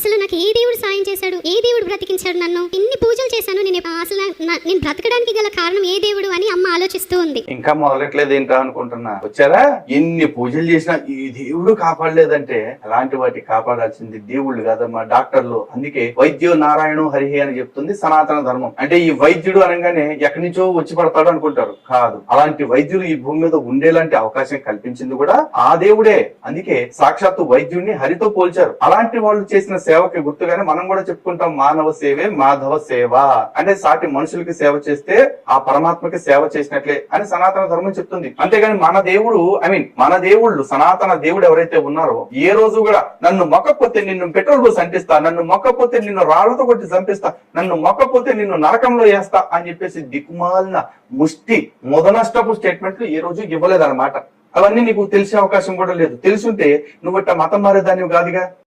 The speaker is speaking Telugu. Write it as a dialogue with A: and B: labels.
A: అసలు నాకు ఏ దేవుడు సాయం చేశాడు, ఏ దేవుడు బ్రతికించాడు నన్ను, ఎన్ని పూజలు చేశాను నేను, అసలు నేను బ్రతకడానికి గల కారణం ఏ దేవుడు అని అమ్మ ఆలోచిస్తూ ఉంది.
B: ఇంకా మొదలెట్లేదు ఏంటా అనుకుంటున్నా. వచ్చారా? ఎన్ని పూజలు చేసినా ఈ దేవుడు కాపాడలేదంటే అలాంటి వాటి కాపాడాల్సింది దేవుళ్ళు కాదమ్మా, డాక్టర్లు. అందుకే వైద్యో నారాయణ హరిహే అని చెప్తుంది సనాతన ధర్మం. అంటే ఈ వైద్యుడు అనగానే ఎక్కడి నుంచో వచ్చి పడతాడు అనుకుంటారు. కాదు, అలాంటి వైద్యులు ఈ భూమి మీద ఉండేలాంటి అవకాశం కల్పించింది కూడా ఆ దేవుడే. అందుకే సాక్షాత్తు వైద్యుడిని హరితో పోల్చారు. అలాంటి వాళ్ళు చేసిన సేవకి గుర్తుగానే మనం కూడా చెప్పుకుంటాం, మానవ సేవే మాధవ సేవ. అంటే సాటి మనుషులకి సేవ చేస్తే ఆ పరమాత్మకి సేవ చేసినట్లే అని సనాతన ధర్మం చెప్తుంది. అంతేగాని మన దేవుడు మన దేవుళ్ళు సనాతన దేవుడు ఎవరైతే ఉన్నారో ఏ రోజు కూడా నన్ను మొక్కపోతే నిన్ను పెట్రోల్ పోసి అంటిస్తా, నన్ను మొక్కపోతే నిన్ను రాళ్లతో కొట్టి చంపిస్తా, నన్ను మొక్కపోతే నిన్ను నరకంలో వేస్తా అని చెప్పేసి దిక్కుమాలిన ముష్టి మొదనష్టపు స్టేట్మెంట్లు ఏ రోజు ఇవ్వలేదన్నమాట. అవన్నీ నీకు తెలిసే అవకాశం కూడా లేదు. తెలుసుంటే నువ్వు ఇట్లా మతం మారేదాన్ని కాదుగా.